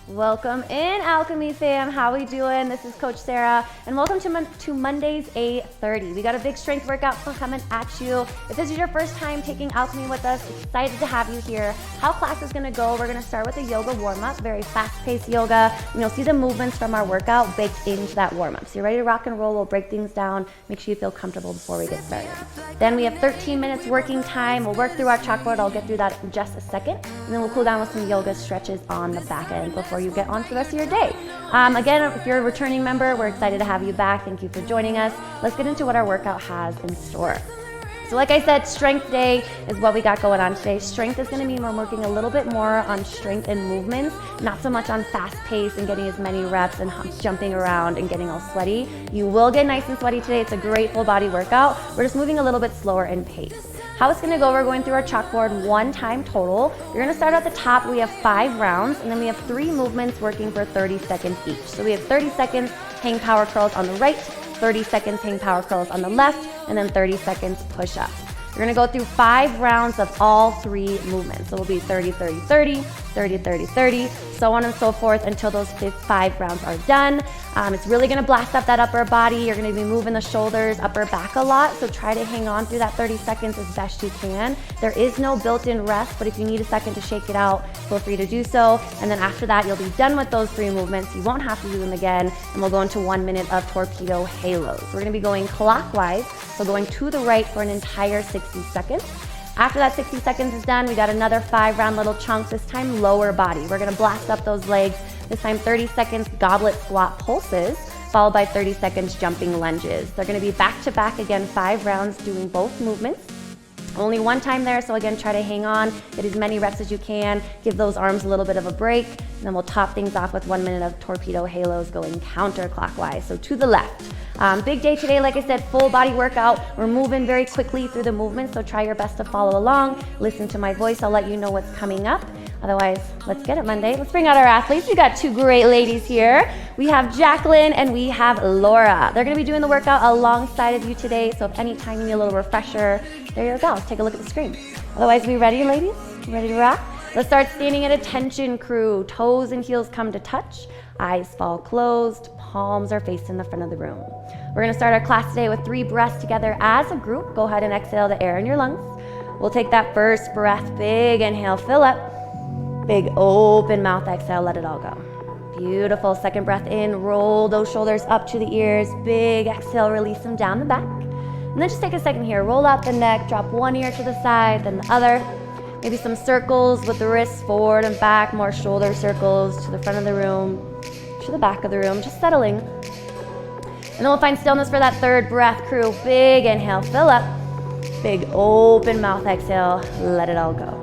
Welcome in, Alchemy fam. How we doing? This is Coach Sarah, and welcome to Monday's 8:30. We got a big strength workout coming at you. If this is your first time taking Alchemy with us, excited to have you here. How class is gonna go, we're gonna start with a yoga warm-up, very fast-paced yoga, and you'll see the movements from our workout baked into that warm-up. So you're ready to rock and roll, we'll break things down, make sure you feel comfortable before we get started. Then we have 13 minutes working time. We'll work through our chalkboard, I'll get through that in just a second, and then we'll cool down with some yoga stretches on the back end before you get on to the rest of your day. Again, if you're a returning member, we're excited to have you back. Thank you for joining us. Let's get into what our workout has in store. So like I said, strength day is what we got going on today. Strength is going to mean we're working a little bit more on strength and movements, not so much on fast pace and getting as many reps and jumping around and getting all sweaty. You will get nice and sweaty today. It's a great full body workout. We're just moving a little bit slower in pace. How it's gonna go, we're going through our chalkboard one time total. You're gonna start at the top, we have 5 rounds, and then we have 3 movements working for 30 seconds each. So we have 30 seconds hang power curls on the right, 30 seconds hang power curls on the left, and then 30 seconds push up. You're gonna go through 5 rounds of all 3 movements. So it'll be 30, 30, 30, 30, 30, 30, so on and so forth until those 5 rounds are done. It's really gonna blast up that upper body. You're gonna be moving the shoulders, upper back a lot, so try to hang on through that 30 seconds as best you can. There is no built-in rest, but if you need a second to shake it out, feel free to do so. And then after that, you'll be done with those 3 movements. You won't have to do them again, and we'll go into 1 minute of torpedo halos. We're gonna be going clockwise, so going to the right for an entire 60 seconds. After that 60 seconds is done, we got another 5-round little chunks, this time lower body. We're gonna blast up those legs, this time 30 seconds goblet squat pulses, followed by 30 seconds jumping lunges. They're gonna be back to back again, 5 rounds doing both movements. Only 1 time there, so again, try to hang on, get as many reps as you can, give those arms a little bit of a break, and then we'll top things off with 1 minute of torpedo halos going counterclockwise, so to the left. Big day today, like I said, full body workout. We're moving very quickly through the movement, so try your best to follow along. Listen to my voice, I'll let you know what's coming up. Otherwise, let's get it Monday. Let's bring out our athletes. We got 2 great ladies here. We have Jacqueline and we have Laura. They're gonna be doing the workout alongside of you today, so if any time you need a little refresher, there you go, let's take a look at the screen. Otherwise, we ready, ladies? Ready to rock? Let's start standing at attention, crew. Toes and heels come to touch, eyes fall closed, palms are facing the front of the room. We're gonna start our class today with 3 breaths together as a group. Go ahead and exhale the air in your lungs. We'll take that first breath, big inhale, fill up. Big open mouth exhale, let it all go. Beautiful, second breath in, roll those shoulders up to the ears. Big exhale, release them down the back. And then just take a second here, roll out the neck, drop one ear to the side, then the other. Maybe some circles with the wrists forward and back, more shoulder circles to the front of the room, to the back of the room, just settling. And then we'll find stillness for that third breath, crew. Big inhale, fill up. Big open mouth exhale, let it all go.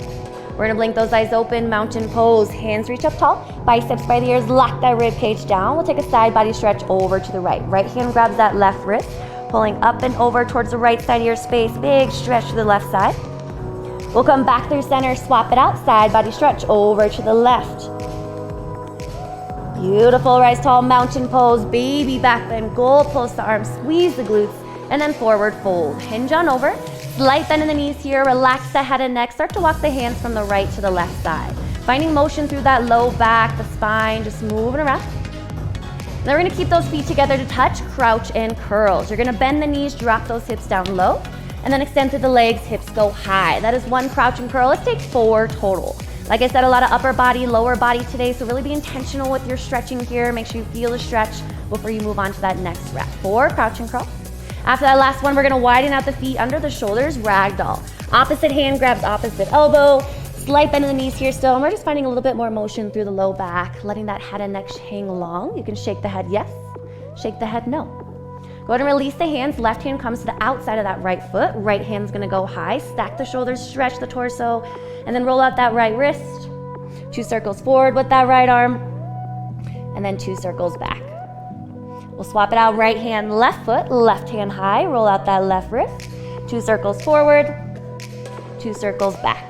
We're gonna blink those eyes open, mountain pose, hands reach up tall, biceps by the ears, lock that rib cage down. We'll take a side body stretch over to the right. Right hand grabs that left wrist, pulling up and over towards the right side of your space, big stretch to the left side. We'll come back through center, swap it out, side body stretch over to the left. Beautiful, rise tall, mountain pose, baby back bend, gold pose the arms, squeeze the glutes, and then forward fold. Hinge on over. Slight bend in the knees here, relax the head and neck. Start to walk the hands from the right to the left side. Finding motion through that low back, the spine, just moving around. Then we're gonna keep those feet together to touch, crouch and curls. You're gonna bend the knees, drop those hips down low, and then extend through the legs, hips go high. That is 1 crouch and curl. Let's take 4 total. Like I said, a lot of upper body, lower body today, so really be intentional with your stretching here. Make sure you feel the stretch before you move on to that next rep. 4 crouch and curl. After that last one, we're gonna widen out the feet under the shoulders, ragdoll. Opposite hand grabs opposite elbow, slight bend in the knees here still, and we're just finding a little bit more motion through the low back, letting that head and neck hang long. You can shake the head yes, shake the head no. Go ahead and release the hands, left hand comes to the outside of that right foot, right hand's gonna go high, stack the shoulders, stretch the torso, and then roll out that right wrist. 2 circles forward with that right arm, and then 2 circles back. We'll swap it out, right hand, left foot, left hand high, roll out that left wrist, 2 circles forward, 2 circles back.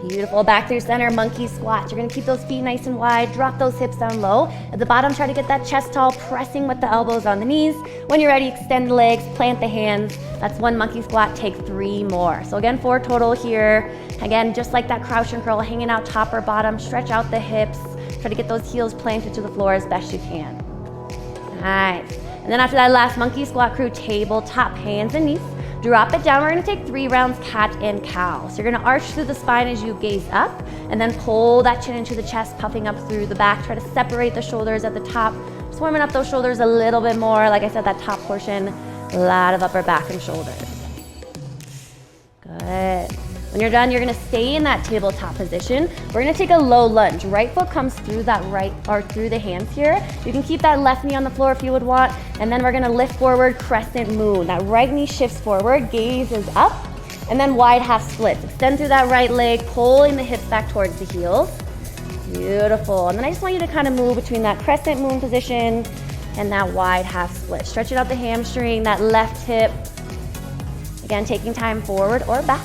Beautiful, back through center, monkey squat. You're gonna keep those feet nice and wide, drop those hips down low. At the bottom, try to get that chest tall, pressing with the elbows on the knees. When you're ready, extend the legs, plant the hands. That's 1 monkey squat, take 3 more. So again, 4 total here. Again, just like that crouch and curl, hanging out top or bottom, stretch out the hips. Try to get those heels planted to the floor as best you can. Nice. And then after that last monkey squat crew, tabletop, hands and knees. Drop it down. We're gonna take 3 rounds, cat and cow. So you're gonna arch through the spine as you gaze up, and then pull that chin into the chest, puffing up through the back. Try to separate the shoulders at the top. Just warming up those shoulders a little bit more. Like I said, that top portion, a lot of upper back and shoulders. Good. When you're done, you're gonna stay in that tabletop position. We're gonna take a low lunge. Right foot comes through that right, or through the hands here. You can keep that left knee on the floor if you would want, and then we're gonna lift forward, crescent moon. That right knee shifts forward, gaze is up, and then wide half splits. Extend through that right leg, pulling the hips back towards the heels. Beautiful. And then I just want you to kind of move between that crescent moon position and that wide half split. Stretching out the hamstring, that left hip. Again, taking time forward or back.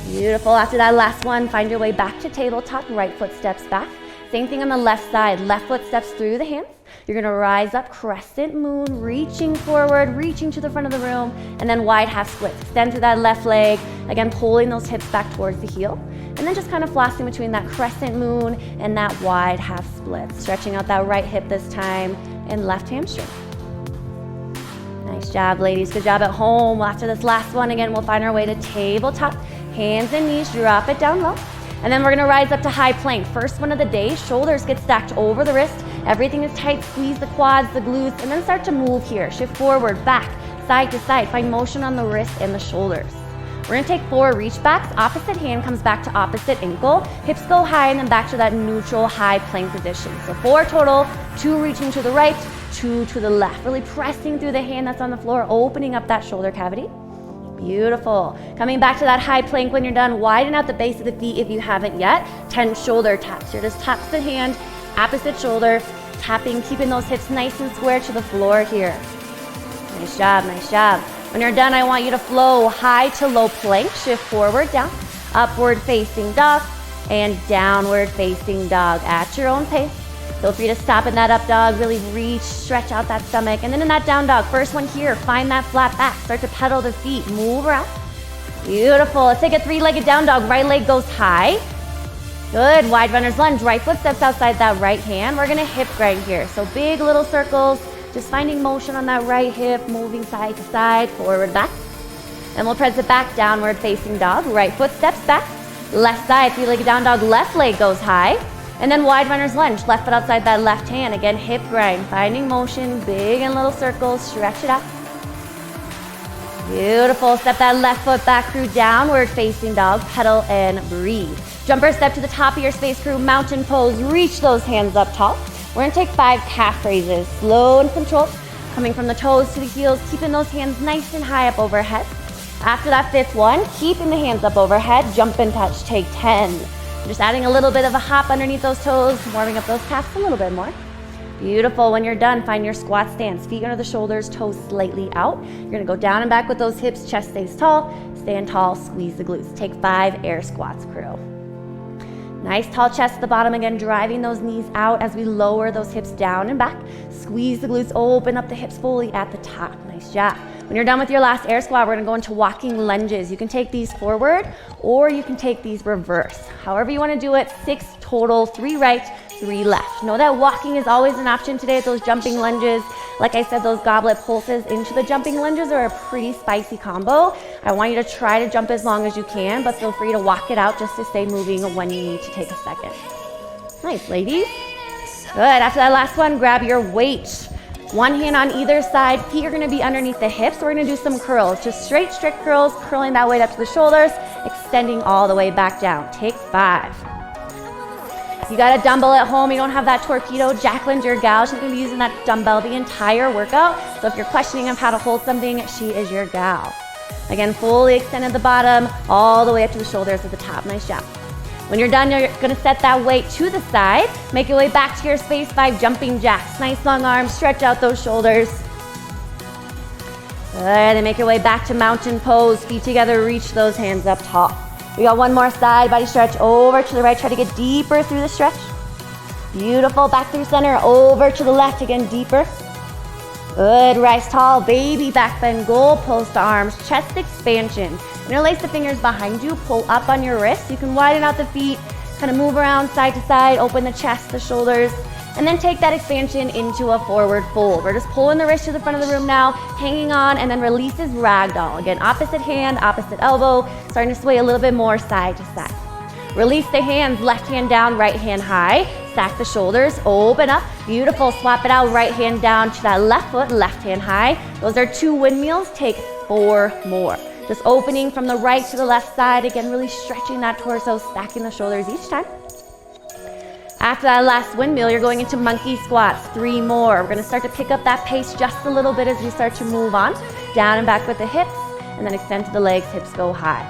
Beautiful. After that last one, find your way back to tabletop, right foot steps back. Same thing on the left side, left foot steps through the hands. You're gonna rise up, crescent moon, reaching forward, reaching to the front of the room, and then wide half splits. Extend through that left leg, again, pulling those hips back towards the heel. And then just kind of flossing between that crescent moon and that wide half split. Stretching out that right hip this time, and left hamstring. Nice job, ladies. Good job at home. After this last one, again, we'll find our way to tabletop. Hands and knees, drop it down low. And then we're gonna rise up to high plank. First one of the day, shoulders get stacked over the wrist. Everything is tight, squeeze the quads, the glutes, and then start to move here. Shift forward, back, side to side. Find motion on the wrist and the shoulders. We're gonna take 4 reach backs. Opposite hand comes back to opposite ankle. Hips go high and then back to that neutral high plank position. So 4 total, 2 reaching to the right, 2 to the left. Really pressing through the hand that's on the floor, opening up that shoulder cavity. Beautiful. Coming back to that high plank when you're done, widen out the base of the feet if you haven't yet. 10 shoulder taps. You're just opposite hand, opposite shoulder, tapping, keeping those hips nice and square to the floor here. Nice job, nice job. When you're done, I want you to flow high to low plank. Shift forward, down, upward facing dog, and downward facing dog at your own pace. Feel free to stop in that up dog, really reach, stretch out that stomach. And then in that down dog, first one here, find that flat back. Start to pedal the feet, move around. Beautiful. Let's take a 3-legged down dog. Right leg goes high. Good. Wide runner's lunge. Right foot steps outside that right hand. We're going to hip grind here. So big little circles, just finding motion on that right hip, moving side to side, forward, back. And we'll press it back, downward facing dog. Right foot steps back. Left side, 3-legged down dog. Left leg goes high. And then wide runner's lunge, left foot outside that left hand. Again, hip grind, finding motion, big and little circles, stretch it out. Beautiful, step that left foot back through downward facing dog, pedal and breathe. Jumper step to the top of your space crew, mountain pose, reach those hands up tall. We're gonna take 5 calf raises, slow and controlled, coming from the toes to the heels, keeping those hands nice and high up overhead. After that 5th one, keeping the hands up overhead, jump and touch, take 10. Just adding a little bit of a hop underneath those toes, warming up those calves a little bit more. Beautiful. When you're done, find your squat stance. Feet under the shoulders, toes slightly out. You're gonna go down and back with those hips, chest stays tall, stand tall, squeeze the glutes. Take 5 air squats, crew. Nice tall chest at the bottom again, driving those knees out as we lower those hips down and back. Squeeze the glutes, open up the hips fully at the top. Nice job. When you're done with your last air squat, we're gonna go into walking lunges. You can take these forward or you can take these reverse. However you wanna do it, 6 total, 3 right, 3 left. Know that walking is always an option today at those jumping lunges. Like I said, those goblet pulses into the jumping lunges are a pretty spicy combo. I want you to try to jump as long as you can, but feel free to walk it out just to stay moving when you need to take a second. Nice, ladies. Good, after that last one, grab your weight. One hand on either side, feet are gonna be underneath the hips. We're gonna do some curls, just straight, strict curls, curling that weight up to the shoulders, extending all the way back down. Take 5. You got a dumbbell at home, you don't have that torpedo, Jacqueline's your gal. She's gonna be using that dumbbell the entire workout. So if you're questioning of how to hold something, she is your gal. Again, fully extend at the bottom, all the way up to the shoulders at the top. Nice job. When you're done, you're gonna set that weight to the side. Make your way back to your space 5 jumping jacks. Nice long arms, stretch out those shoulders. Good, and make your way back to mountain pose. Feet together, reach those hands up tall. We got one more side body stretch over to the right. Try to get deeper through the stretch. Beautiful, back through center, over to the left, again deeper. Good, rise tall, baby back bend, goal post arms, chest expansion. Interlace the fingers behind you, pull up on your wrists. You can widen out the feet, Kind of move around side to side, open the chest, the shoulders, and then take that expansion into a forward fold. We're just pulling the wrist to the front of the room now, hanging on, and then releases ragdoll. Again, opposite hand, opposite elbow, starting to sway a little bit more side to side. Release the hands, left hand down, right hand high. Stack the shoulders, open up. Beautiful, swap it out, right hand down to that left foot, left hand high. Those are 2 windmills, take 4 more. Just opening from the right to the left side. Again, really stretching that torso, stacking the shoulders each time. After that last windmill, you're going into monkey squats, 3 more. We're gonna start to pick up that pace just a little bit as we start to move on. Down and back with the hips, and then extend to the legs, hips go high.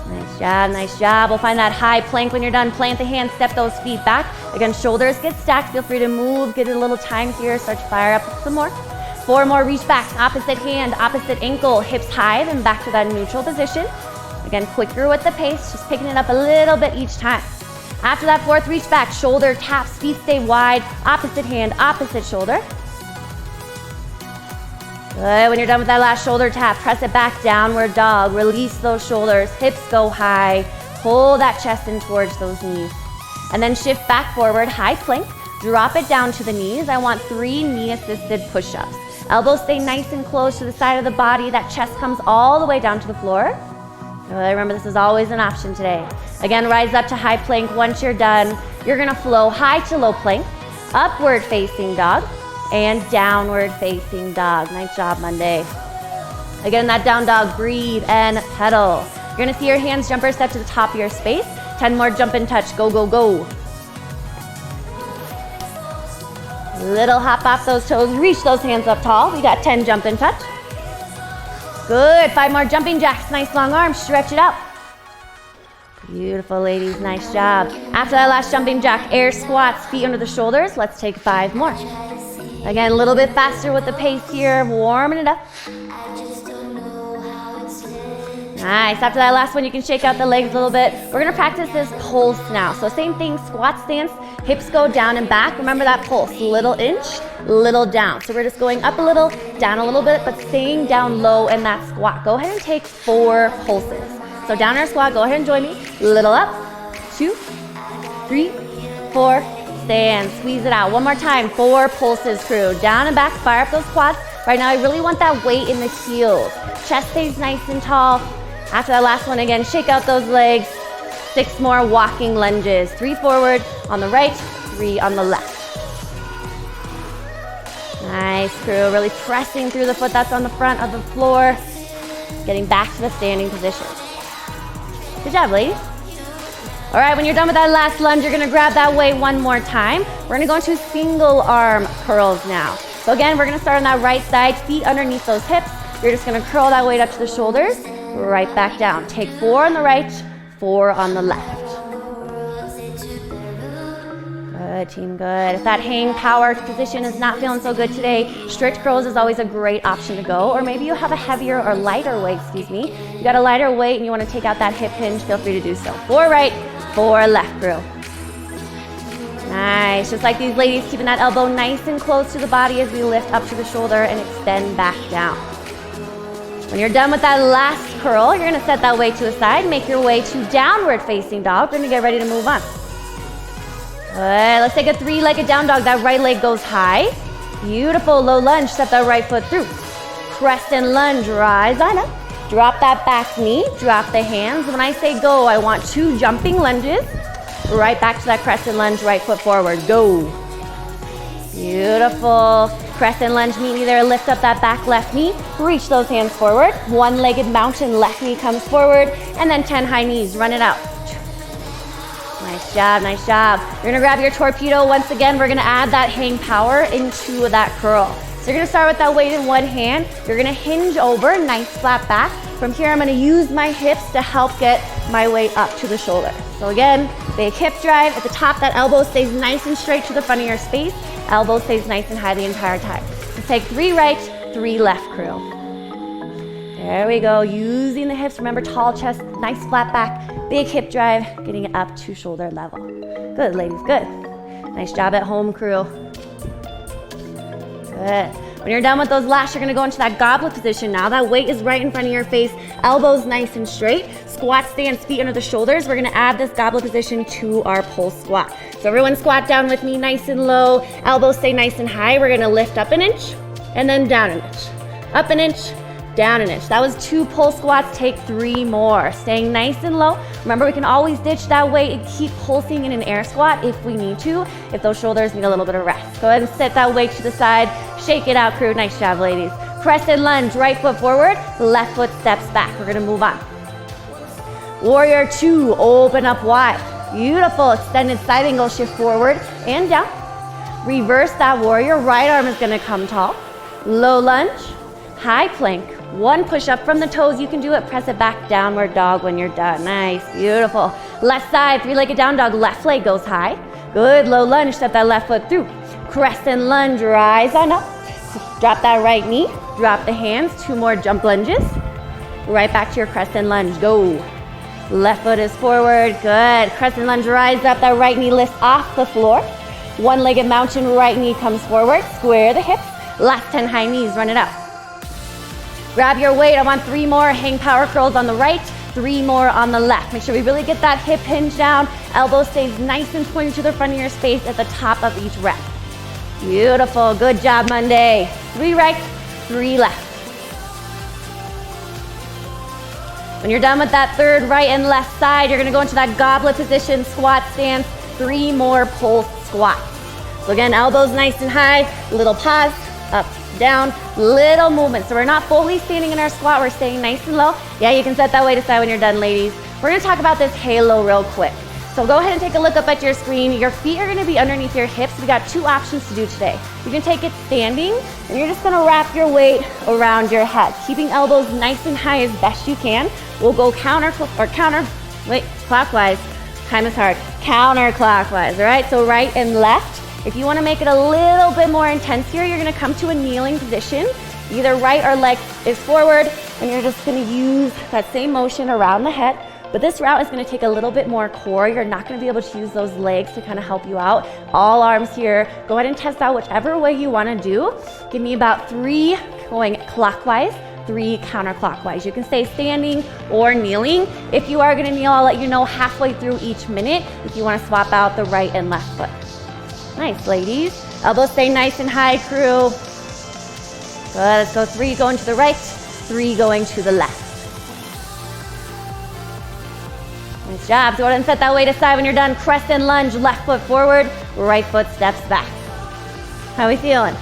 Nice job, nice job. We'll find that high plank when you're done. Plant the hands, step those feet back. Again, shoulders get stacked. Feel free to move, get a little time here. Start to fire up some more. 4 more reach backs, opposite hand, opposite ankle, hips high, then back to that neutral position. Again, quicker with the pace, just picking it up a little bit each time. After that 4th reach back, shoulder taps, feet stay wide, opposite hand, opposite shoulder. Good, when you're done with that last shoulder tap, press it back, downward dog, release those shoulders, hips go high, pull that chest in towards those knees. And then shift back forward, high plank, drop it down to the knees. I want 3 knee-assisted push-ups. Elbows stay nice and close to the side of the body, that chest comes all the way down to the floor. Remember, this is always an option today. Again, rise up to high plank. Once you're done, you're gonna flow high to low plank, upward facing dog, and downward facing dog. Nice job, Monday. Again, that down dog, breathe and pedal. You're gonna see your hands jump or step to the top of your space. 10 more jump and touch, go, go, go. Little hop off those toes, reach those hands up tall. We got 10 jump and touch. Good, 5 more jumping jacks, nice long arms, stretch it out. Beautiful, ladies, nice job. After that last jumping jack, air squats, feet under the shoulders. Let's take 5 more. Again, a little bit faster with the pace here, warming it up. Nice, after that last one, you can shake out the legs a little bit. We're gonna practice this pulse now. So same thing, squat stance, hips go down and back. Remember that pulse, little inch, little down. So we're just going up a little, down a little bit, but staying down low in that squat. Go ahead and take 4 pulses. So down in our squat, go ahead and join me. Little up, 2, 3, 4, stand, squeeze it out. One more time, 4 pulses, crew. Down and back, fire up those quads. Right now, I really want that weight in the heels. Chest stays nice and tall. After that last one, again, shake out those legs. 6 more walking lunges. 3 forward on the right, 3 on the left. Nice, crew. Really pressing through the foot that's on the front of the floor. Getting back to the standing position. Good job, ladies. All right, when you're done with that last lunge, you're gonna grab that weight one more time. We're gonna go into single arm curls now. So again, we're gonna start on that right side, feet underneath those hips. You're just gonna curl that weight up to the shoulders, right back down. Take 4 on the right, 4 on the left. Good, team, good. If that hang power position is not feeling so good today, strict curls is always a great option to go. Or maybe you have a heavier or lighter weight, You got a lighter weight and you wanna take out that hip hinge, feel free to do so. 4 right, 4 left, crew. Nice, just like these ladies, keeping that elbow nice and close to the body as we lift up to the shoulder and extend back down. When you're done with that last curl, you're gonna set that weight to the side, make your way to downward facing dog. We're gonna get ready to move on. Good, let's take a 3-legged down dog. That right leg goes high. Beautiful, low lunge, step that right foot through. Crescent lunge, rise on up. Drop that back knee, drop the hands. When I say go, I want 2 jumping lunges. Right back to that crescent lunge, right foot forward, go. Beautiful. Crescent lunge, meet me there, lift up that back left knee, reach those hands forward. 1-legged mountain, left knee comes forward, and then 10 high knees, run it out. Nice job, nice job. You're gonna grab your torpedo. Once again, we're gonna add that hang power into that curl. So you're gonna start with that weight in one hand. You're gonna hinge over, nice flat back. From here, I'm gonna use my hips to help get my weight up to the shoulder. So again, big hip drive. At the top, that elbow stays nice and straight to the front of your space. Elbow stays nice and high the entire time. So take 3 right, 3 left, crew. There we go, using the hips. Remember, tall chest, nice flat back, big hip drive, getting it up to shoulder level. Good, ladies, good. Nice job at home, crew. Good. When you're done with those last, you're gonna go into that goblet position now. That weight is right in front of your face, elbows nice and straight. Squat stance, feet under the shoulders. We're gonna add this goblet position to our pulse squat. So everyone squat down with me, nice and low. Elbows stay nice and high. We're gonna lift up an inch and then down an inch. Up an inch, down an inch. That was 2 pulse squats, take 3 more. Staying nice and low. Remember, we can always ditch that weight and keep pulsing in an air squat if we need to, if those shoulders need a little bit of rest. Go ahead and set that weight to the side. Shake it out, crew. Nice job, ladies. Crescent lunge, right foot forward, left foot steps back. We're gonna move on. Warrior 2, open up wide. Beautiful, extended side angle, shift forward and down. Reverse that warrior, right arm is gonna come tall. Low lunge, high plank. 1 push up from the toes, you can do it. Press it back, downward dog when you're done. Nice, beautiful. Left side, 3-legged down dog, left leg goes high. Good, low lunge, step that left foot through. Crescent lunge, rise on up. Drop that right knee, drop the hands, 2 more jump lunges. Right back to your crescent lunge, go. Left foot is forward, good. Crescent lunge, rise up, that right knee lifts off the floor. 1-legged mountain, right knee comes forward, square the hips. Last 10 high knees, run it out. Grab your weight, I want 3 more hang power curls on the right, 3 more on the left. Make sure we really get that hip hinge down. Elbow stays nice and pointed to the front of your space at the top of each rep. Beautiful, good job, Monday. 3 right, 3 left. When you're done with that 3rd right and left side, you're gonna go into that goblet position, squat stance, 3 more pulse squats. So again, elbows nice and high, little pause, up, down, little movement. So we're not fully standing in our squat, we're staying nice and low. Yeah, you can set that weight aside when you're done, ladies. We're gonna talk about this halo real quick. So go ahead and take a look up at your screen. Your feet are gonna be underneath your hips. We got 2 options to do today. You can take it standing, and you're just gonna wrap your weight around your head, keeping elbows nice and high as best you can. We'll go clockwise. Time is hard. Counterclockwise, all right? So right and left. If you wanna make it a little bit more intense here, you're gonna come to a kneeling position. Either right or leg is forward, and you're just gonna use that same motion around the head. But this route is gonna take a little bit more core. You're not gonna be able to use those legs to kind of help you out. All arms here. Go ahead and test out whichever way you wanna do. Give me about 3 going clockwise, 3 counterclockwise. You can stay standing or kneeling. If you are gonna kneel, I'll let you know halfway through each minute if you wanna swap out the right and left foot. Nice, ladies. Elbows stay nice and high, crew. Good, let's go 3 going to the right, 3 going to the left. Nice job. So go ahead and set that weight aside when you're done. Crescent lunge, left foot forward, right foot steps back. How are we feeling?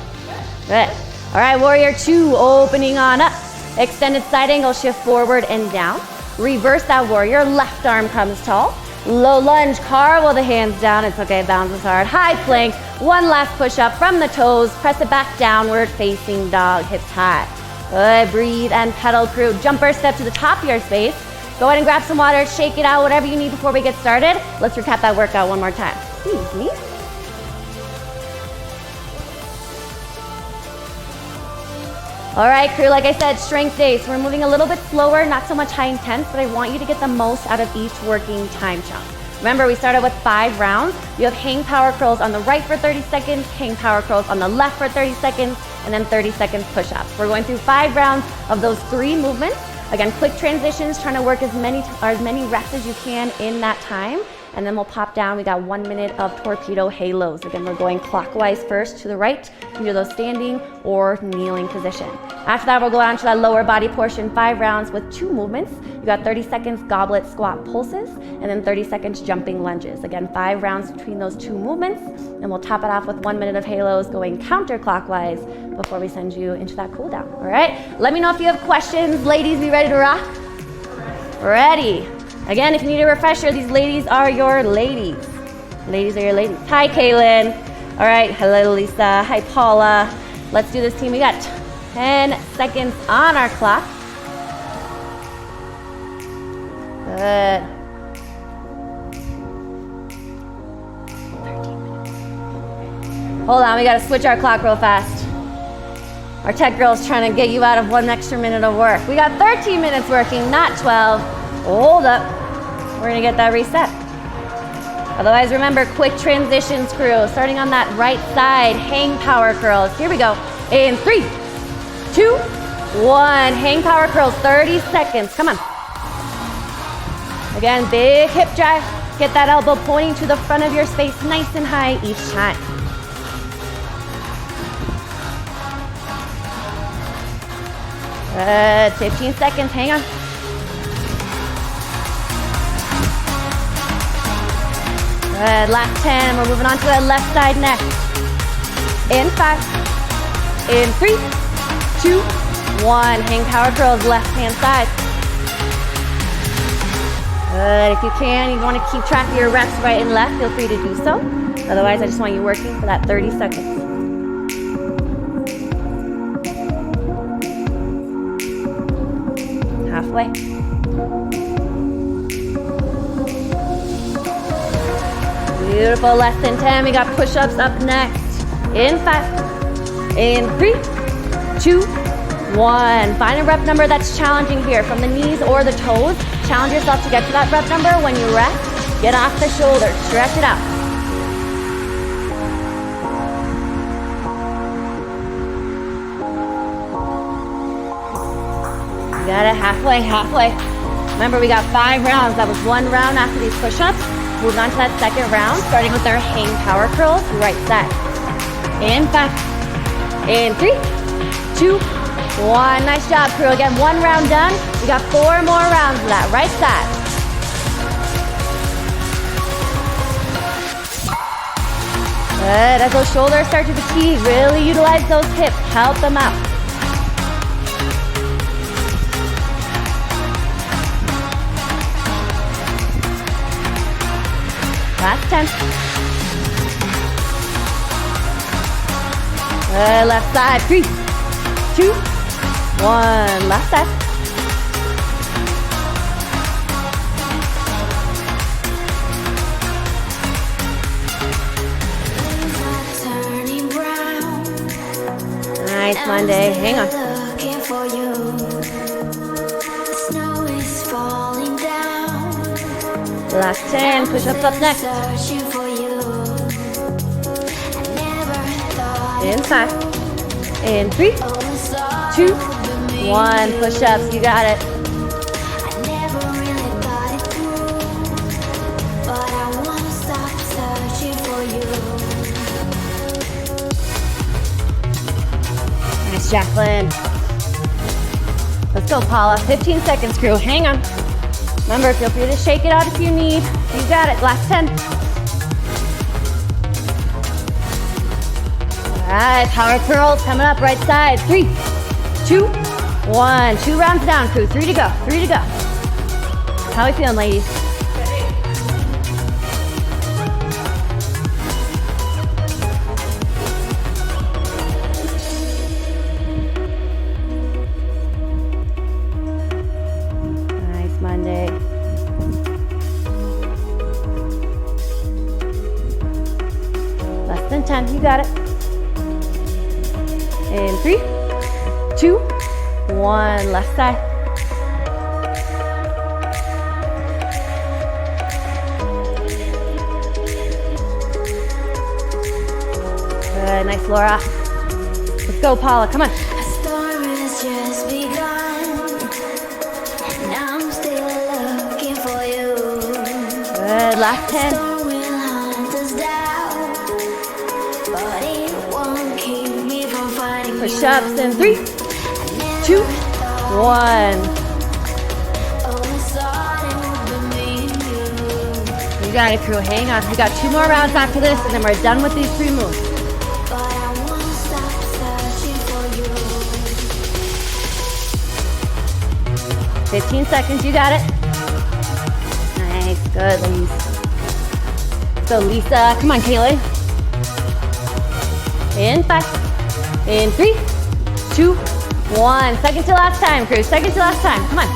Good. All right, warrior 2, opening on up. Extended side angle, shift forward and down. Reverse that warrior, left arm comes tall. Low lunge, carve the hands down. It's okay, bounces hard. High plank, 1 last push up from the toes. Press it back, downward facing dog, hips high. Good, breathe and pedal, crew. Jumper step to the top of your space. Go ahead and grab some water, shake it out, whatever you need before we get started. Let's recap that workout one more time. Excuse me. All right, crew, like I said, strength day. So we're moving a little bit slower, not so much high intense, but I want you to get the most out of each working time chunk. Remember, we started with 5 rounds. You have hang power curls on the right for 30 seconds, hang power curls on the left for 30 seconds, and then 30 seconds push-ups. We're going through 5 rounds of those 3 movements. Again, quick transitions, trying to work as many reps as you can in that time. And then we'll pop down. We got 1 minute of torpedo halos. Again, we're going clockwise first to the right. You can do those standing or kneeling position. After that, we'll go on to that lower body portion, 5 rounds with 2 movements. You got 30 seconds goblet squat pulses, and then 30 seconds jumping lunges. Again, 5 rounds between those 2 movements, and we'll top it off with 1 minute of halos going counterclockwise before we send you into that cool down. All right? Let me know if you have questions. Ladies, be ready to rock? Ready. Again, if you need a refresher, these ladies are your ladies. Ladies are your ladies. Hi, Kaylin. All right, hello, Lisa. Hi, Paula. Let's do this, team. We got 10 seconds on our clock. Good. 13 minutes. Hold on, we gotta switch our clock real fast. Our tech girl's trying to get you out of 1 extra minute of work. We got 13 minutes working, not 12. Hold up. We're gonna get that reset. Otherwise, remember, quick transitions, crew. Starting on that right side, hang power curls. Here we go. In 3, 2, 1. Hang power curls, 30 seconds. Come on. Again, big hip drive. Get that elbow pointing to the front of your space, nice and high each time. Good, 15 seconds, hang on. Good, last 10, we're moving on to that left side next. In 5, in 3, 2, 1. Hang power curls, left hand side. Good, if you can, you want to keep track of your reps right and left, feel free to do so. Otherwise, I just want you working for that 30 seconds. Halfway. Beautiful, less than 10. We got push-ups up next. In 5, in 3, 2, 1. Find a rep number that's challenging here from the knees or the toes. Challenge yourself to get to that rep number. When you rest, get off the shoulders, stretch it out. You got it, halfway, halfway. Remember, we got 5 rounds. That was 1 round after these push-ups. Moving on to that second round, starting with our hang power curls, right side. In 5, in 3, 2, 1. Nice job, crew. Again, 1 round done. We got 4 more rounds of that right side. Good. As those shoulders start to fatigue, really utilize those hips. Help them out. Last 10. Good. Left side. 3, 2, 1. Left side. Nice, Monday. Hang on. Last 10. Push-ups up next. In 5. In 3, 2, 1. Push-ups. You got it. 'Nice, Jacqueline. Let's go, Paula. 15 seconds, crew. Hang on. Remember, feel free to shake it out if you need. You got it. Last 10. All right, power curls coming up, right side. 3, 2, 1. 2 rounds down, crew. 3 to go. 3 to go. How are we feeling, ladies? Nice, Monday. Less than 10. You got it. In 3, 2, 1. Left side. Good. Nice, Laura. Let's go, Paula. Come on. A storm has just begun. Now I'm still looking for you. Good. Last 10. Storm will hunt us down, but it won't keep me from finding Push-ups you. in 3, 2, 1. You got it, crew. Hang on. We got 2 more rounds after this, and then we're done with these 3 moves. 15 seconds. You got it. Nice. Good, ladies. So, Lisa. Come on, Kaylin. In 5. In 3, 2, 1. Second to last time, crew. Second to last time. Come on.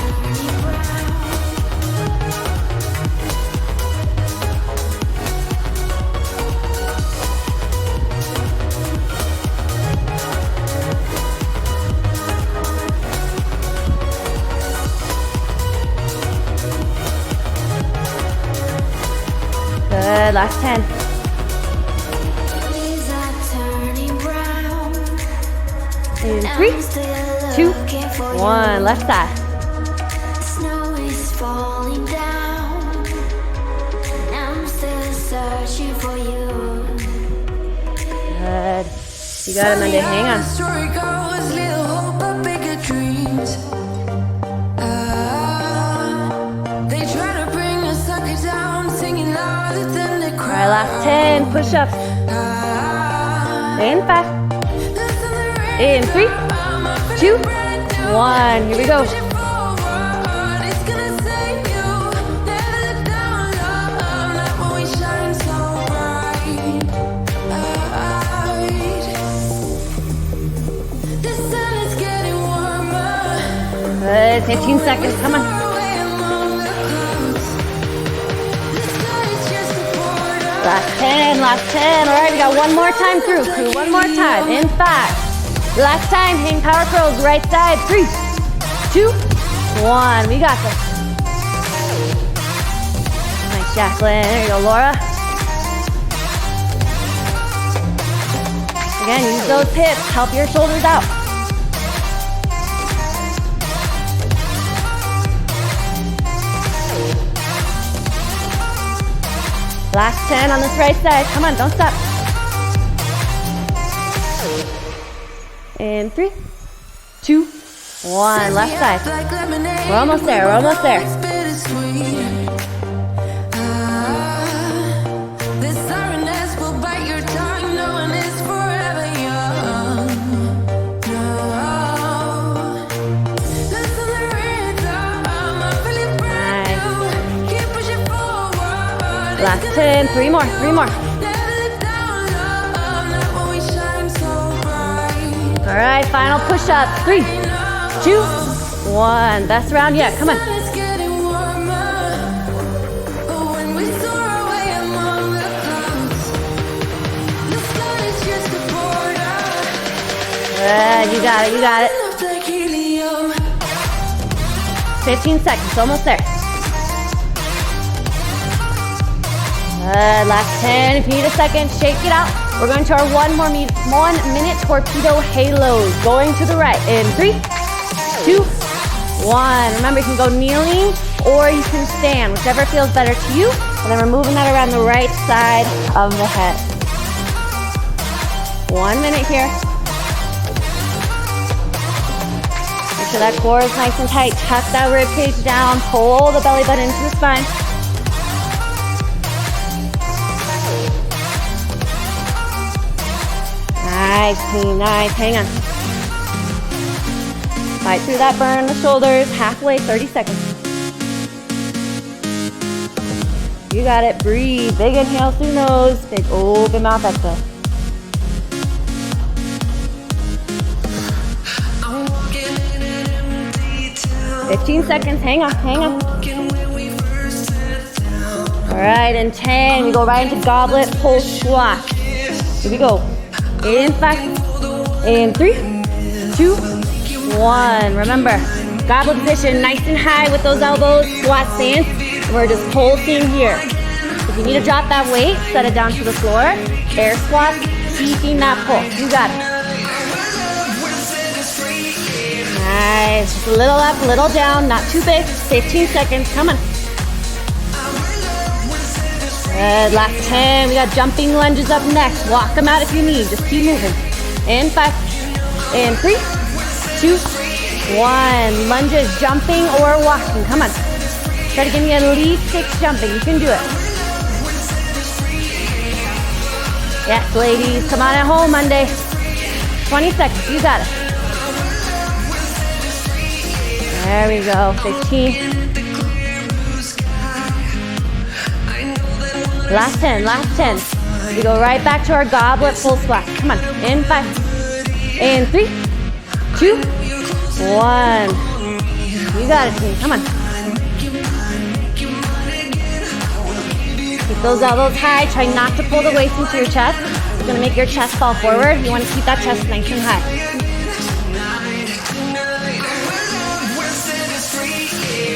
Good. Last 10. Leaves are turning brown. In 3, 2, 1. Left side. Snow is falling down, and I'm still searching for you. Good. You got it, Monday. Hang on. Story goes, little hope but bigger dreams. They try to bring us sucker down, singing louder than the All crowd. right, last 10 push-ups. In 5. In 3, 2, 1. Here we go. Good. 15 seconds. Come on. Last 10. Last 10. All right, we got one more time through. Crew, one more time. In 5. Last time. Hang power curls. Right side. 3, 2, 1. We got this. Nice, Jacqueline. There you go, Laura. Again, use those hips. Help your shoulders out. Last 10 on this right side. Come on, don't stop. In 3, 2, 1. Left side. We're almost there. We're almost there. Last 10, 3 more, 3 more. All right, final push-up. 3, 2, 1. Best round yet, come on. Good, you got it, you got it. 15 seconds, almost there. Good, last 10. If you need a second, shake it out. We're going to our 1 minute torpedo halos. Going to the right in 3, 2, 1. Remember, you can go kneeling or you can stand, whichever feels better to you. And then we're moving that around the right side of the head. 1 minute here. Make sure that core is nice and tight. Tuck that rib cage down. Pull the belly button into the spine. Nice, team, nice. Hang on. Fight through that burn in the shoulders. Halfway, 30 seconds. You got it. Breathe. Big inhale through nose. Big open mouth exhale. I'm walking in an empty town. 15 seconds. Hang on, hang on. All right, in 10, we go right into goblet pull squat. Here we go. In 5, in 3, 2, 1. Remember, goblet position, nice and high with those elbows, squat stance. We're just pulsing here. If you need to drop that weight, set it down to the floor. Air squat, keeping that pull. You got it. Nice. Just a little up, a little down, not too big. 15 seconds. Come on. Good. Last 10. We got jumping lunges up next. Walk them out if you need. Just keep moving. In 5, in 3, 2, 1. Lunges, jumping or walking. Come on. Try to give me at least 6 jumping. You can do it. Yes, ladies. Come on at home Monday. 20 seconds. You got it. There we go. 15. Last 10, last 10. We go right back to our goblet full squat. Come on, in 5, in 3, 2, 1. You got it, team, come on. Keep those elbows high, try not to pull the waist into your chest. It's gonna make your chest fall forward. You wanna keep that chest nice and high.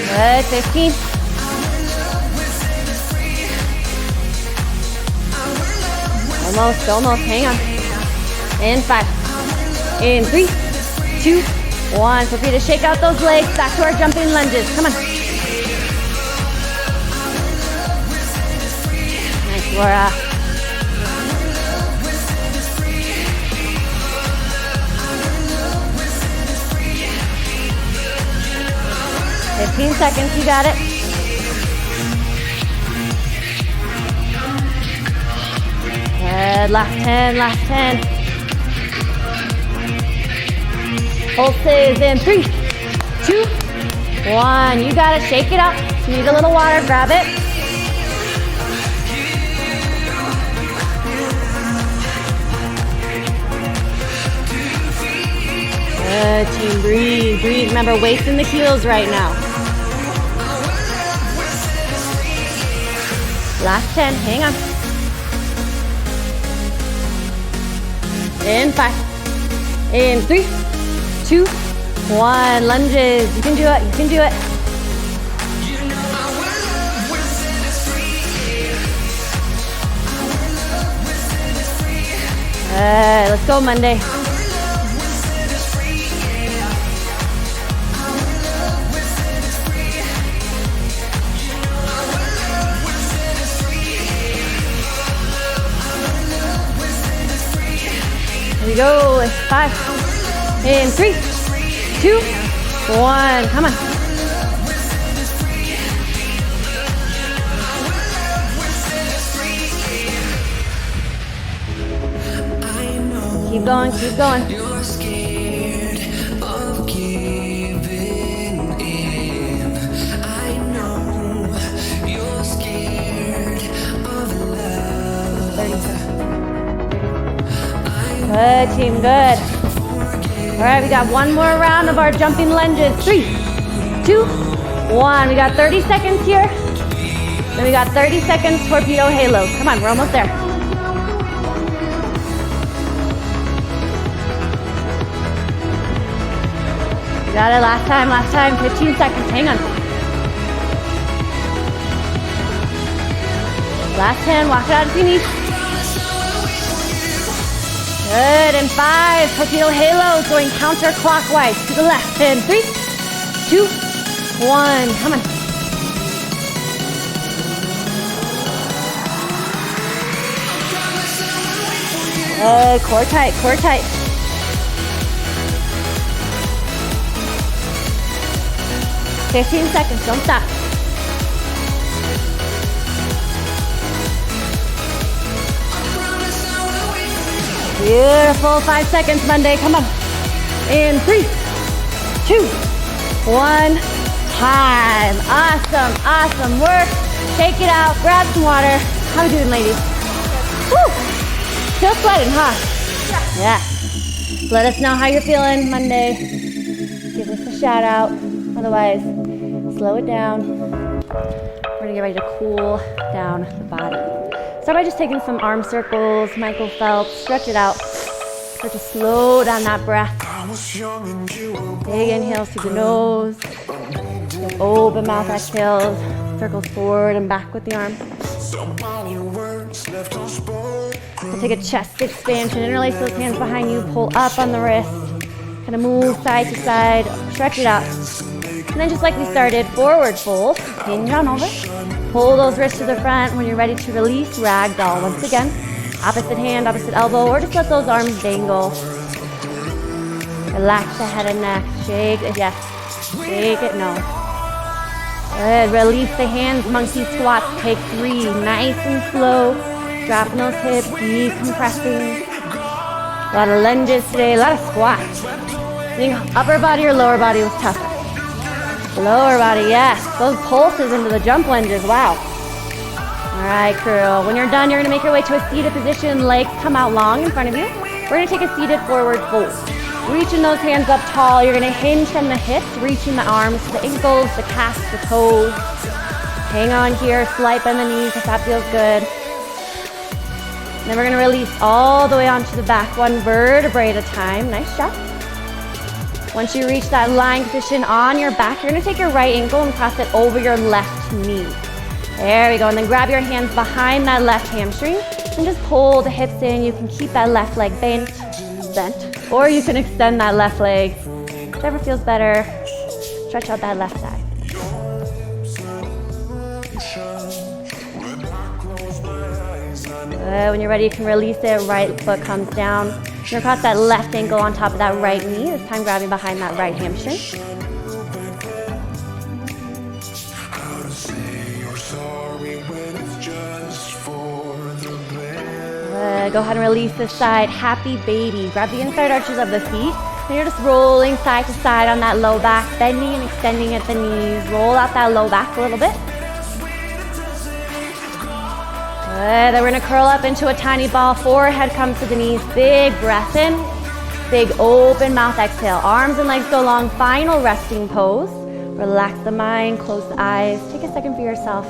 Good, 15. Almost, hang on. In 5, in 3, 2, 1. Feel free to shake out those legs. Back to our jumping lunges. Come on. Nice, Laura. "15 seconds, you got it." Good, last 10, last 10. Pulses in 3, 2, 1. You got it, shake it up. If you need a little water, grab it. Good, team, breathe, breathe. Remember, weights in the heels right now. Last 10, hang on. In 5, in 3, 2, 1. Lunges, you can do it, you can do it. Let's go, Monday. Here we go. 5, in 3, 2, 1. Come on. Keep going, keep going. You're scared of giving in. I know you're scared of love. 30 seconds. Good, team, good. All right, we got one more round of our jumping lunges. 3, 2, 1. We got 30 seconds here. Then we got 30 seconds torpedo halos. Come on, we're almost there. Got it, last time, 15 seconds, hang on. Last 10, walk it out if you need. Good, and 5, torpedo halos going counterclockwise to the left. And 3, 2, 1, come on. Good, core tight, core tight. "15 seconds, don't stop. Beautiful, 5 seconds, Monday, come on. In 3, 2, 1, time. Awesome, awesome work. Shake it out, grab some water. How we doing, ladies? Woo! Still sweating, huh? Yeah. Let us know how you're feeling Monday. Give us a shout out. Otherwise, slow it down. We're gonna get ready to cool down the body. Start by just taking some arm circles, Michael Phelps, stretch it out. Start to slow down that breath. Big inhales through the nose. Big open mouth exhales. Circles forward and back with the arm. So take a chest expansion. Interlace those hands behind you. Pull up on the wrist. Kind of move side to side. Stretch it out. And then just like we started, forward fold. Hinge on over. Pull those wrists to the front. When you're ready to release, ragdoll. Once again, opposite hand, opposite elbow, or just let those arms dangle. Relax the head and neck. Shake it, yes. Shake it, no. Good, release the hands, monkey squats. Take 3, nice and slow. Dropping those hips, decompressing. A lot of lunges today, a lot of squats. I think upper body or lower body was tougher. Lower body, yes. Those pulses into the jump lunges, wow. All right, crew. When you're done, you're gonna make your way to a seated position. Legs come out long in front of you. We're gonna take a seated forward fold. Reaching those hands up tall. You're gonna hinge from the hips, reaching the arms to the ankles, the calves, the toes. Hang on here, slight bend the knees if that feels good. And then we're gonna release all the way onto the back, one vertebrae at a time. Nice job. Once you reach that lying position on your back, you're gonna take your right ankle and cross it over your left knee. There we go, and then grab your hands behind that left hamstring and just pull the hips in. You can keep that left leg bent, or you can extend that left leg Whatever feels better. Stretch out that left side. Good. When you're ready, you can release it. Right foot comes down. You're across that left ankle on top of that right knee. This time grabbing behind that right hamstring. Good. Go ahead and release this side. Happy baby. Grab the inside arches of the feet. And you're just rolling side to side on that low back, bending and extending at the knees. Roll out that low back a little bit. Good. Then we're gonna curl up into a tiny ball. Forehead comes to the knees. Big breath in. Big open mouth exhale. Arms and legs go long. Final resting pose. Relax the mind, close the eyes. Take a second for yourself.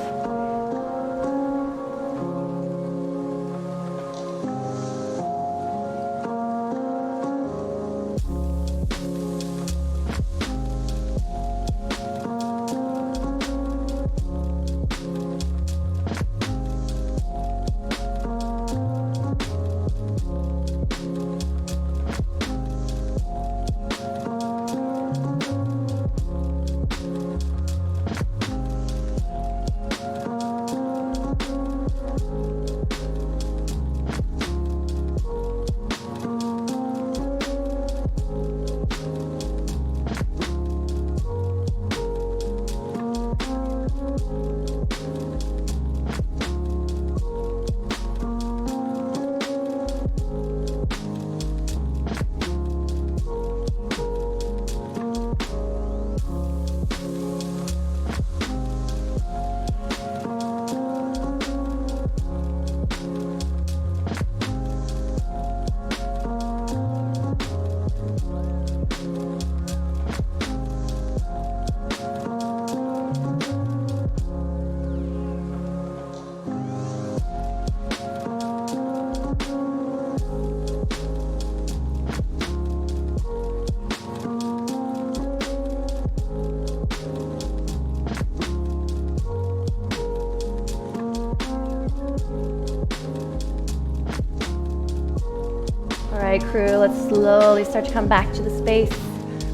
All right, crew, let's slowly start to come back to the space,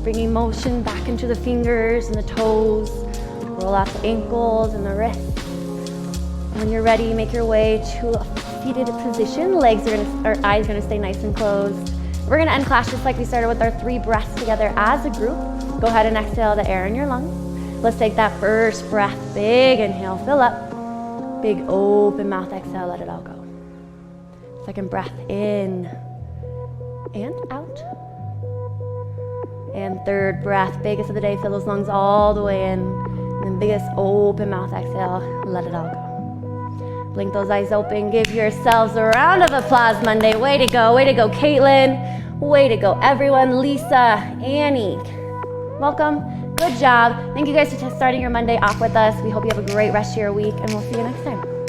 bringing motion back into the fingers and the toes. Roll out the ankles and the wrists. When you're ready, make your way to a seated position. Eyes are gonna stay nice and closed. We're gonna end class just like we started with our 3 breaths together as a group. Go ahead and exhale the air in your lungs. Let's take that first breath. Big inhale, fill up. Big open mouth exhale, let it all go. Second breath in and out. And third breath, biggest of the day, fill those lungs all the way in. And then biggest open mouth exhale, let it all go. Blink those eyes open, give yourselves a round of applause Monday. Way to go, Caitlin. Way to go, everyone. Lisa, Annie, welcome, good job. Thank you guys for starting your Monday off with us. We hope you have a great rest of your week, and we'll see you next time.